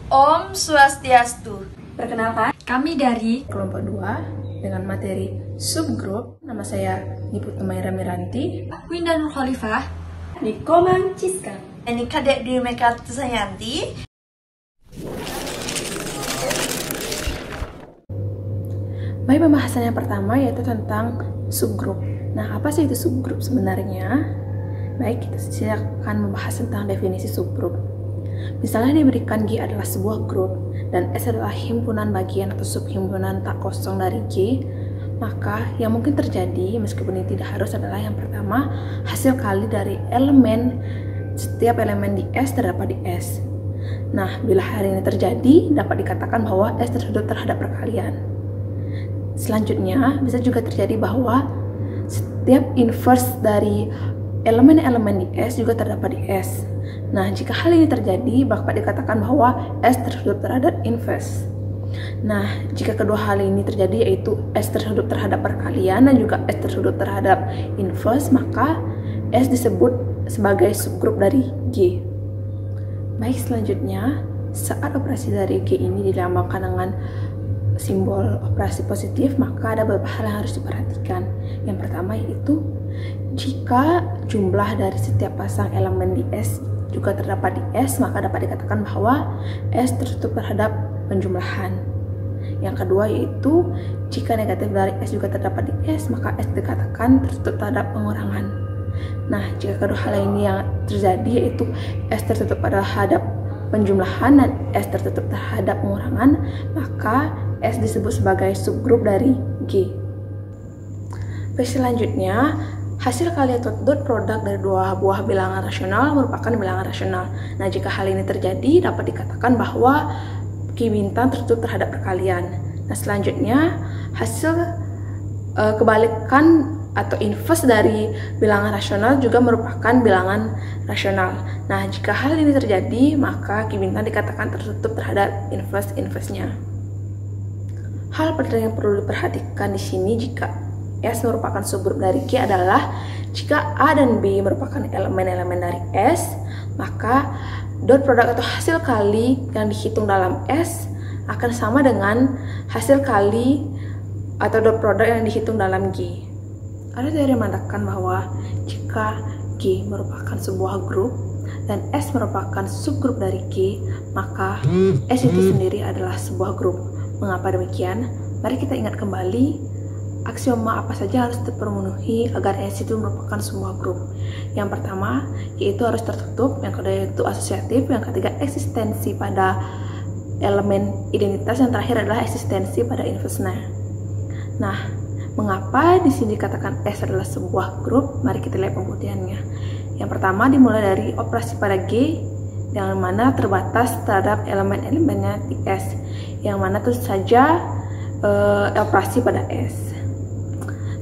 Om Swastiastu. Perkenalkan, kami dari kelompok 2 dengan materi subgrup. Nama saya Niputu Maira Miranti, Winda Nur Khalifah, Niko Manciska. Ini Kadek Dwi Mekatu Sayanti. Baik, pembahasan yang pertama yaitu tentang subgrup. Nah, apa sih itu subgrup sebenarnya? Baik, kita akan membahas tentang definisi subgrup. Misalnya diberikan G adalah sebuah grup dan S adalah himpunan bagian atau subhimpunan tak kosong dari G, maka yang mungkin terjadi meskipun ini tidak harus adalah yang pertama, hasil kali dari setiap elemen di S terdapat di S. Nah, bila hal ini terjadi, dapat dikatakan bahwa S terhitung terhadap perkalian. Selanjutnya, bisa juga terjadi bahwa setiap inverse dari elemen-elemen di S juga terdapat di S. Nah, jika hal ini terjadi, dapat dikatakan bahwa S terhitung terhadap inverse. Nah, jika kedua hal ini terjadi, yaitu S terhitung terhadap perkalian dan juga S terhitung terhadap inverse, maka S disebut sebagai subgrup dari G. Baik, selanjutnya, saat operasi dari G ini dilambangkan dengan simbol operasi positif, maka ada beberapa hal yang harus diperhatikan. Yang pertama yaitu jika jumlah dari setiap pasang elemen di S juga terdapat di S, maka dapat dikatakan bahwa S tertutup terhadap penjumlahan. Yang kedua yaitu jika negatif dari S juga terdapat di S, maka S dikatakan tertutup terhadap pengurangan. Nah, jika kedua hal ini yang terjadi yaitu S tertutup terhadap penjumlahan dan S tertutup terhadap pengurangan, maka S disebut sebagai subgrup dari G. Selanjutnya, hasil kali atau dot produk dari dua buah bilangan rasional merupakan bilangan rasional. Nah, jika hal ini terjadi, dapat dikatakan bahwa G bintang tertutup terhadap perkalian. Nah, selanjutnya, hasil kebalikan atau inverse dari bilangan rasional juga merupakan bilangan rasional. Nah, jika hal ini terjadi, maka G bintang dikatakan tertutup terhadap inverse-nya. Hal penting yang perlu diperhatikan di sini jika S merupakan subgrup dari G adalah jika A dan B merupakan elemen-elemen dari S, maka dot produk atau hasil kali yang dihitung dalam S akan sama dengan hasil kali atau dot produk yang dihitung dalam G. Ada teori mengatakan bahwa jika G merupakan sebuah grup dan S merupakan subgrup dari G, maka S itu sendiri adalah sebuah grup. Mengapa demikian? Mari kita ingat kembali aksioma apa saja harus terpenuhi agar S itu merupakan sebuah grup. Yang pertama yaitu harus tertutup, yang kedua yaitu asosiatif, yang ketiga eksistensi pada elemen identitas, yang terakhir adalah eksistensi pada inverse-nya. Nah, mengapa di sini dikatakan S adalah sebuah grup? Mari kita lihat pembuktiannya. Yang pertama dimulai dari operasi pada G yang mana terbatas terhadap elemen-elemennya di S, yang mana tentu saja operasi pada S.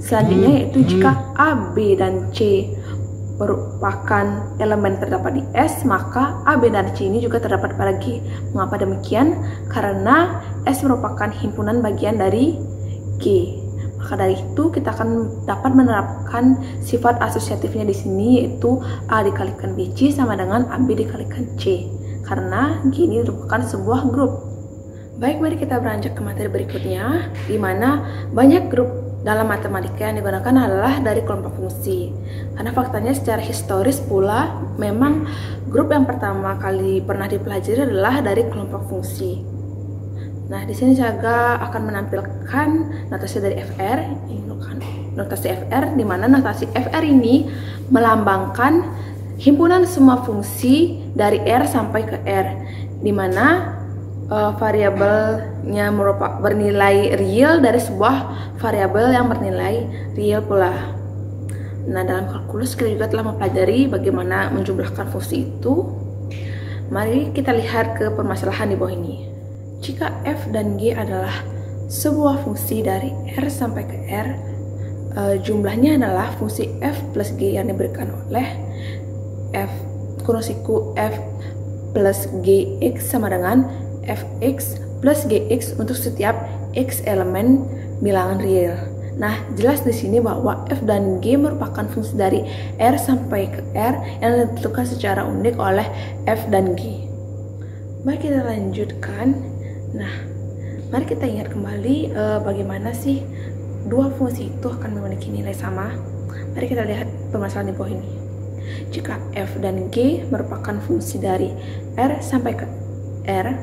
Selanjutnya yaitu jika A, B, dan C merupakan elemen terdapat di S, maka A, B, dan C ini juga terdapat pada G. Mengapa demikian? Karena S merupakan himpunan bagian dari G. Maka dari itu kita akan dapat menerapkan sifat asosiatifnya di sini yaitu A dikalikan BC sama dengan AB dikalikan C. Karena G ini merupakan sebuah grup. Baik, mari kita beranjak ke materi berikutnya, di mana banyak grup dalam matematika yang digunakan adalah dari kelompok fungsi. Karena faktanya secara historis pula memang grup yang pertama kali pernah dipelajari adalah dari kelompok fungsi. Nah, di sini saya akan menampilkan notasi dari FR, ini kan notasi FR, di mana notasi FR ini melambangkan himpunan semua fungsi dari R sampai ke R, di mana variabelnya merupakan bernilai real dari sebuah variabel yang bernilai real pula. Nah, dalam kalkulus kita juga telah mempelajari bagaimana menjumlahkan fungsi itu. Mari kita lihat ke permasalahan di bawah ini. Jika f dan g adalah sebuah fungsi dari r sampai ke r, jumlahnya adalah fungsi f plus g yang diberikan oleh f kurung siku f plus gx sama dengan fx plus gx untuk setiap x elemen bilangan real. Nah, jelas di sini bahwa f dan g merupakan fungsi dari r sampai ke r yang ditentukan secara unik oleh f dan g. Mari kita lanjutkan. Nah, mari kita ingat kembali bagaimana sih dua fungsi itu akan memiliki nilai sama. Mari kita lihat permasalahan di bawah ini. Jika f dan g merupakan fungsi dari r sampai ke r,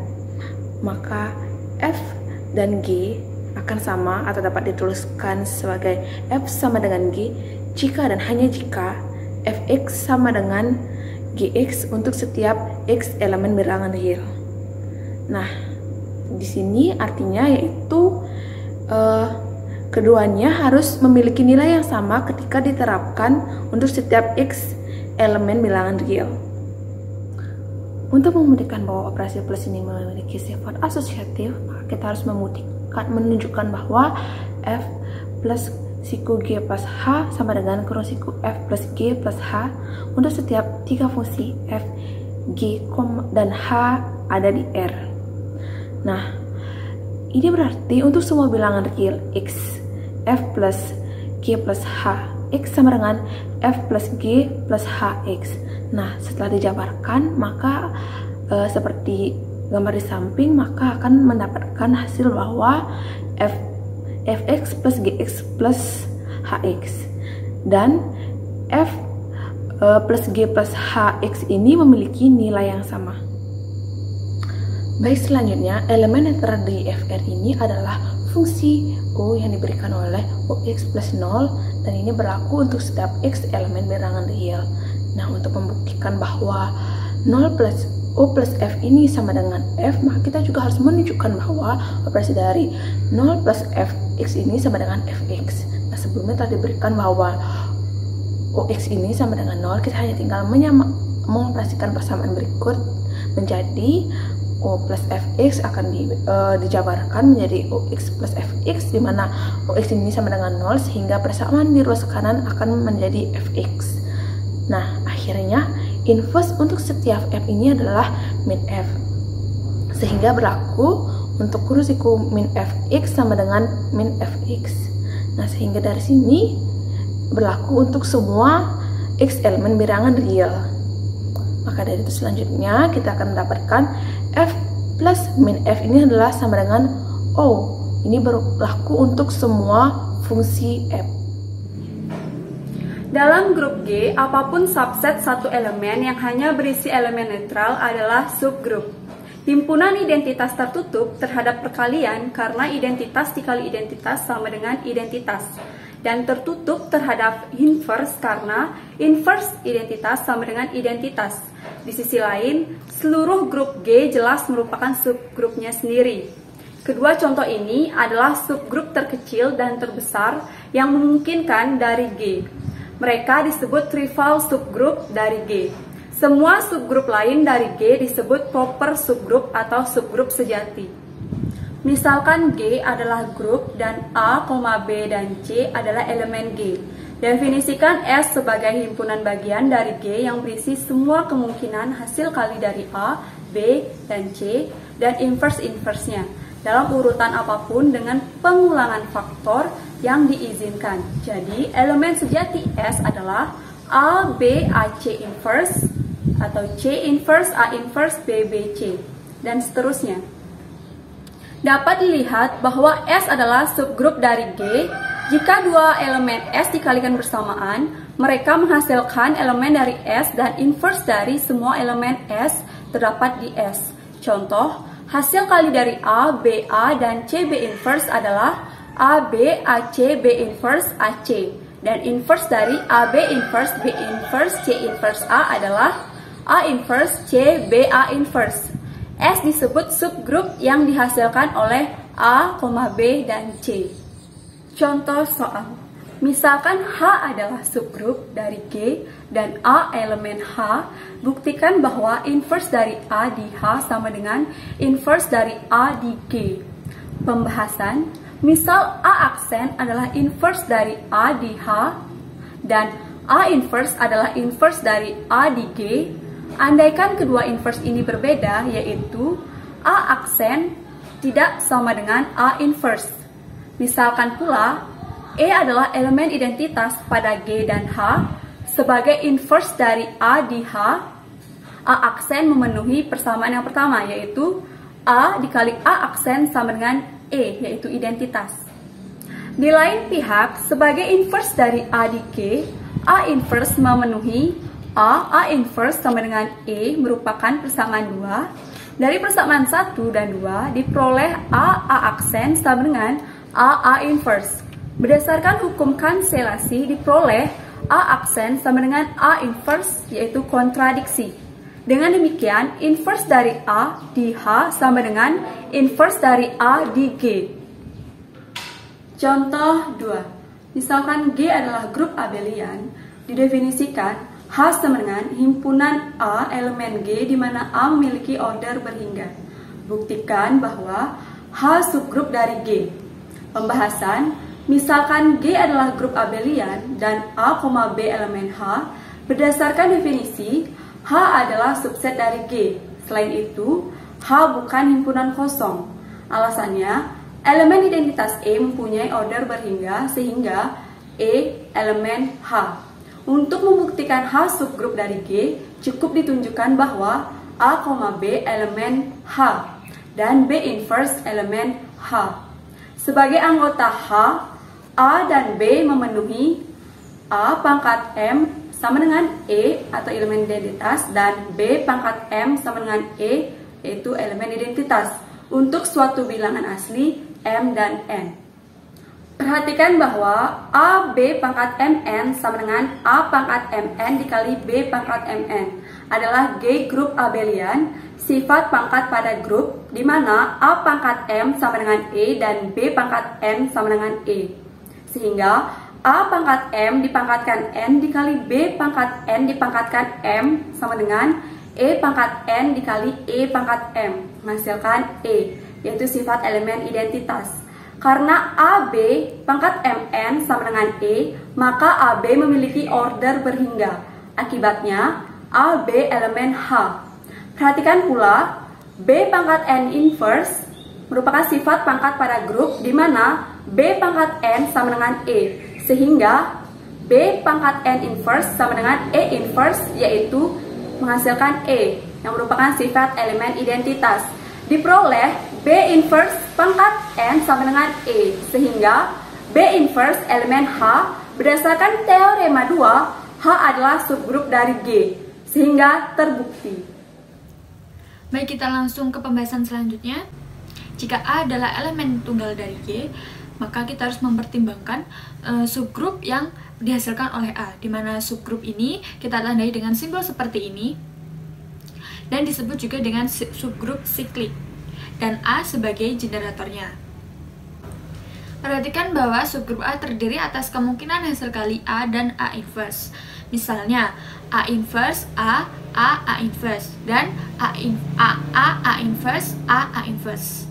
maka f dan g akan sama atau dapat dituliskan sebagai f sama dengan g jika dan hanya jika fx sama dengan gx untuk setiap x elemen bilangan real. Nah, di sini artinya yaitu keduanya harus memiliki nilai yang sama ketika diterapkan untuk setiap x elemen bilangan real. Untuk membuktikan bahwa operasi plus ini memiliki sifat asosiatif, maka kita harus menunjukkan bahwa f plus siku g plus h sama dengan kurung siku f plus g plus h untuk setiap tiga fungsi f, g, dan h ada di R. Nah, ini berarti untuk semua bilangan real x, f plus g plus h, x sama dengan f plus g plus hx. Nah, setelah dijabarkan, maka seperti gambar di samping, maka akan mendapatkan hasil bahwa fx plus gx plus hx dan f plus g plus hx ini memiliki nilai yang sama. Baik, selanjutnya elemen yang terdapat di fr ini adalah fungsi u yang diberikan oleh ux plus 0 dan ini berlaku untuk setiap x elemen bilangan real. Nah, untuk membuktikan bahwa 0 plus u plus f ini sama dengan f, maka kita juga harus menunjukkan bahwa operasi dari 0 plus fx ini sama dengan fx. Nah, sebelumnya telah diberikan bahwa ux ini sama dengan 0, kita hanya tinggal mengoperasikan persamaan berikut menjadi u plus fx akan dijabarkan menjadi ux plus fx, di mana ux ini sama dengan 0 sehingga persamaan di ruas kanan akan menjadi fx. Nah, akhirnya inverse untuk setiap f ini adalah min f, sehingga berlaku untuk kurung siku min fx sama dengan min fx. Nah, sehingga dari sini berlaku untuk semua x elemen bilangan real. Maka dari itu selanjutnya kita akan mendapatkan f plus min f ini adalah sama dengan o. Ini berlaku untuk semua fungsi f. Dalam grup G, apapun subset satu elemen yang hanya berisi elemen netral adalah subgrup. Himpunan identitas tertutup terhadap perkalian karena identitas dikali identitas sama dengan identitas. Dan tertutup terhadap inverse karena inverse identitas sama dengan identitas. Di sisi lain, seluruh grup G jelas merupakan subgrupnya sendiri. Kedua contoh ini adalah subgrup terkecil dan terbesar yang memungkinkan dari G. Mereka disebut trivial subgroup dari G. Semua subgrup lain dari G disebut proper subgroup atau subgrup sejati. Misalkan G adalah grup dan A, B, dan C adalah elemen G. Definisikan S sebagai himpunan bagian dari G yang berisi semua kemungkinan hasil kali dari A, B, dan C, dan inverse-inverse-nya dalam urutan apapun dengan pengulangan faktor yang diizinkan. Jadi, elemen sejati S adalah A, B, AC inverse, atau C inverse, A inverse, B, B, C, dan seterusnya. Dapat dilihat bahwa S adalah subgrup dari G. Jika dua elemen S dikalikan bersamaan, mereka menghasilkan elemen dari S dan inverse dari semua elemen S terdapat di S. Contoh, hasil kali dari A, B, A, dan C, B inverse adalah A, B, AC, B inverse, AC. Dan inverse dari A, B inverse, B inverse, C inverse A adalah A inverse, C, B, A inverse. S disebut subgrup yang dihasilkan oleh A, B, dan C. Contoh soal. Misalkan H adalah subgrup dari G dan A elemen H, buktikan bahwa inverse dari A di H sama dengan inverse dari A di G. Pembahasan, misal A aksen adalah inverse dari A di H dan A inverse adalah inverse dari A di G. Andaikan kedua inverse ini berbeda, yaitu A aksen tidak sama dengan A inverse. Misalkan pula, E adalah elemen identitas pada G dan H sebagai inverse dari A di H. A aksen memenuhi persamaan yang pertama, yaitu A dikali A aksen sama dengan E, yaitu identitas. Di lain pihak, sebagai inverse dari A di G, A inverse memenuhi A inverse sama dengan E merupakan persamaan 2. Dari persamaan 1 dan 2 diperoleh A aksen sama dengan A inverse. Berdasarkan hukum kanselasi diperoleh A aksen sama dengan A inverse, yaitu kontradiksi. Dengan demikian, inverse dari A di H sama dengan inverse dari A di G. Contoh 2. Misalkan G adalah grup abelian, didefinisikan H sama dengan himpunan A elemen G di mana A memiliki order berhingga. Buktikan bahwa H subgrup dari G. Pembahasan, misalkan G adalah grup abelian dan A, B elemen H, berdasarkan definisi, H adalah subset dari G. Selain itu, H bukan himpunan kosong. Alasannya, elemen identitas E mempunyai order berhingga sehingga E elemen H. Untuk membuktikan H subgrup dari G, cukup ditunjukkan bahwa A, B elemen H dan B inverse elemen H. Sebagai anggota H, A dan B memenuhi A pangkat M sama dengan E atau elemen identitas dan B pangkat M sama dengan E yaitu elemen identitas untuk suatu bilangan asli M dan N. Perhatikan bahwa A, B pangkat Mn sama dengan A pangkat Mn dikali B pangkat Mn adalah G grup abelian, sifat pangkat pada grup, di mana A pangkat M sama dengan E dan B pangkat N sama dengan E. Sehingga A pangkat M dipangkatkan N dikali B pangkat N dipangkatkan M sama dengan E pangkat N dikali E pangkat M, menghasilkan E, yaitu sifat elemen identitas. Karena AB pangkat Mn sama dengan E, maka AB memiliki order berhingga. Akibatnya, AB elemen H. Perhatikan pula, B pangkat N inverse merupakan sifat pangkat pada grup di mana B pangkat N sama dengan E. Sehingga, B pangkat N inverse sama dengan E inverse, yaitu menghasilkan E, yang merupakan sifat elemen identitas. Diperoleh B inverse pangkat N sama dengan E, sehingga B inverse elemen H berdasarkan teorema 2, H adalah subgrup dari G, sehingga terbukti. Baik, kita langsung ke pembahasan selanjutnya. Jika A adalah elemen tunggal dari G, maka kita harus mempertimbangkan subgrup yang dihasilkan oleh A, di mana subgrup ini kita tandai dengan simbol seperti ini, dan disebut juga dengan subgrup siklik, dan A sebagai generatornya. Perhatikan bahwa subgrup A terdiri atas kemungkinan hasil kali A dan A inverse. Misalnya, A inverse, A inverse, dan A inverse, A inverse.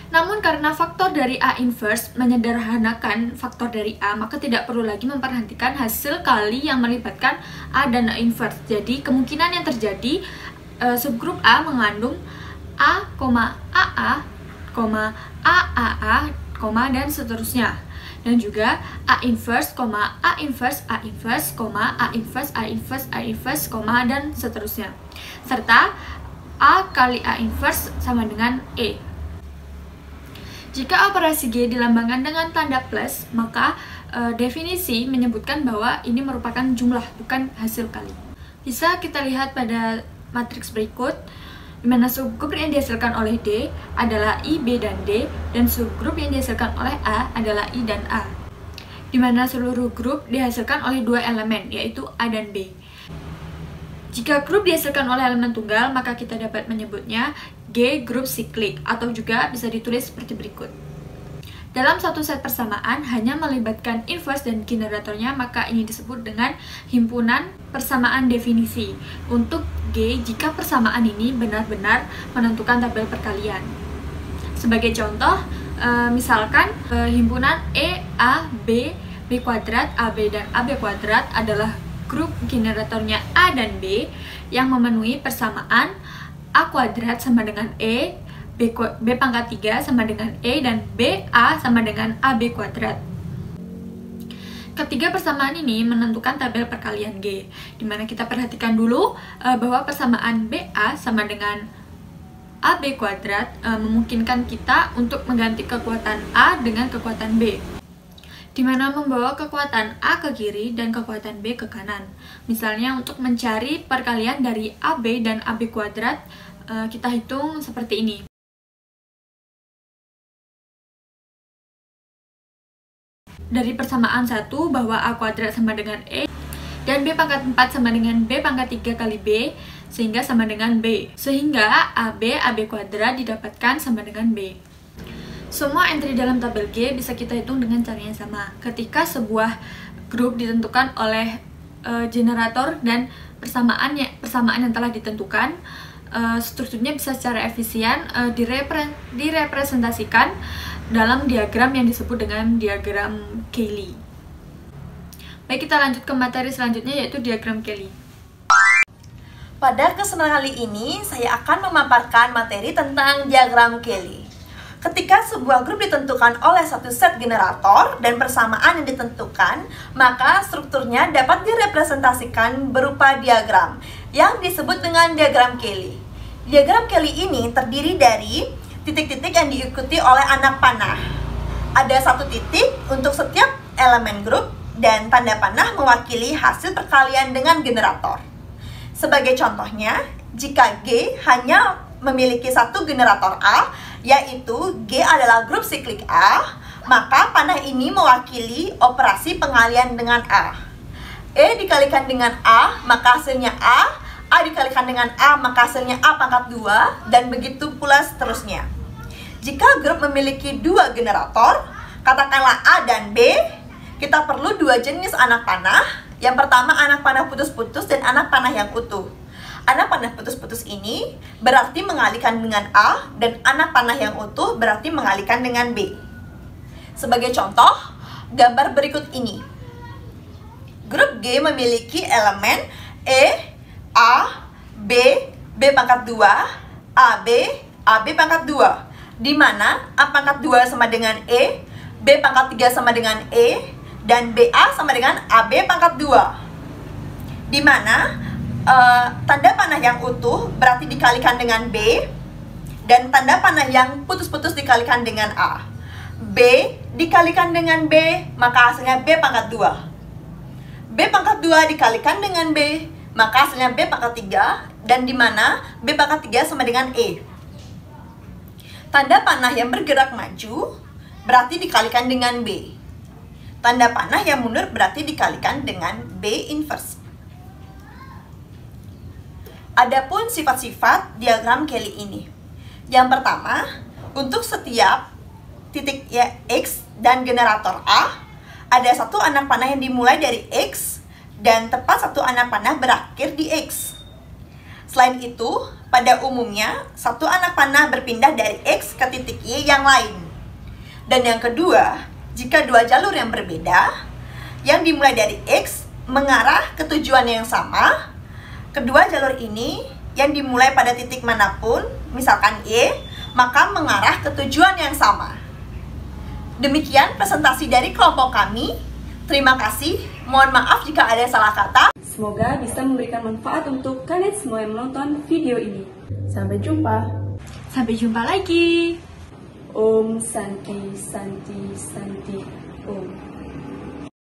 Namun karena faktor dari A inverse menyederhanakan faktor dari A, maka tidak perlu lagi memperhatikan hasil kali yang melibatkan A dan A inverse. Jadi kemungkinan yang terjadi subgrup A mengandung A, AA, AAA, dan seterusnya. Dan juga A inverse, A inverse, A inverse, A inverse, A inverse, A inverse, dan seterusnya. Serta A kali A inverse sama dengan E. Jika operasi G dilambangkan dengan tanda plus, maka definisi menyebutkan bahwa ini merupakan jumlah, bukan hasil kali. Bisa kita lihat pada matriks berikut, di mana subgrup yang dihasilkan oleh D adalah I, B, dan D, dan subgrup yang dihasilkan oleh A adalah I dan A, di mana seluruh grup dihasilkan oleh dua elemen, yaitu A dan B. Jika grup dihasilkan oleh elemen tunggal, maka kita dapat menyebutnya G grup siklik, atau juga bisa ditulis seperti berikut. Dalam satu set persamaan hanya melibatkan inverse dan generatornya, maka ini disebut dengan himpunan persamaan definisi. Untuk G, jika persamaan ini benar-benar menentukan tabel perkalian. Sebagai contoh, misalkan himpunan E, A, B, B kuadrat, AB, dan AB kuadrat adalah grup generatornya A dan B yang memenuhi persamaan A kuadrat sama dengan E, B pangkat 3 sama dengan E, dan BA sama dengan AB kuadrat. Ketiga persamaan ini menentukan tabel perkalian G, dimana kita perhatikan dulu bahwa persamaan BA sama dengan AB kuadrat memungkinkan kita untuk mengganti kekuatan A dengan kekuatan B, dimana membawa kekuatan A ke kiri dan kekuatan B ke kanan. Misalnya untuk mencari perkalian dari AB dan AB kuadrat, kita hitung seperti ini. Dari persamaan 1 bahwa A kuadrat sama dengan E dan B pangkat 4 sama dengan B pangkat 3 kali B sehingga sama dengan B, sehingga AB kuadrat didapatkan sama dengan B. Semua entry dalam tabel G bisa kita hitung dengan cara yang sama. Ketika sebuah grup ditentukan oleh generator dan persamaan yang telah ditentukan, strukturnya bisa secara efisien direpresentasikan dalam diagram yang disebut dengan diagram Cayley. Baik, kita lanjut ke materi selanjutnya, yaitu diagram Cayley. Pada kesempatan kali ini, saya akan memaparkan materi tentang diagram Cayley. Ketika sebuah grup ditentukan oleh satu set generator dan persamaan yang ditentukan, maka strukturnya dapat direpresentasikan berupa diagram yang disebut dengan diagram Cayley. Diagram Cayley ini terdiri dari titik-titik yang diikuti oleh anak panah. Ada satu titik untuk setiap elemen grup dan tanda panah mewakili hasil perkalian dengan generator. Sebagai contohnya, jika G hanya memiliki satu generator A, yaitu G adalah grup siklik A, maka panah ini mewakili operasi pengalian dengan A. E dikalikan dengan A, maka hasilnya A dikalikan dengan A, maka hasilnya A pangkat 2, dan begitu pula seterusnya. Jika grup memiliki dua generator, katakanlah A dan B, kita perlu dua jenis anak panah. Yang pertama anak panah putus-putus dan anak panah yang utuh. Anak panah putus-putus ini berarti mengalihkan dengan A, dan anak panah yang utuh berarti mengalihkan dengan B. Sebagai contoh, gambar berikut ini. Grup G memiliki elemen E, A, B, B pangkat 2, AB, AB pangkat 2, di mana A pangkat 2 sama dengan E, B pangkat 3 sama dengan E, dan BA sama dengan AB pangkat 2, di mana tanda panah yang utuh berarti dikalikan dengan B, dan tanda panah yang putus-putus dikalikan dengan A. B dikalikan dengan B, maka hasilnya B pangkat 2. B pangkat 2 dikalikan dengan B, maka hasilnya B pangkat 3, dan di mana B pangkat 3 sama dengan E. Tanda panah yang bergerak maju berarti dikalikan dengan B. Tanda panah yang mundur berarti dikalikan dengan B inverse. Adapun sifat-sifat diagram Cayley ini. Yang pertama, untuk setiap titik X dan generator A, ada satu anak panah yang dimulai dari X dan tepat satu anak panah berakhir di X. Selain itu, pada umumnya, satu anak panah berpindah dari X ke titik Y yang lain. Dan yang kedua, jika dua jalur yang berbeda, yang dimulai dari X mengarah ke tujuan yang sama, kedua jalur ini yang dimulai pada titik manapun, misalkan Y, maka mengarah ke tujuan yang sama. Demikian presentasi dari kelompok kami. Terima kasih. Mohon maaf jika ada salah kata. Semoga bisa memberikan manfaat untuk kalian semua yang menonton video ini. Sampai jumpa. Sampai jumpa lagi. Om Santi Santi Santi Om.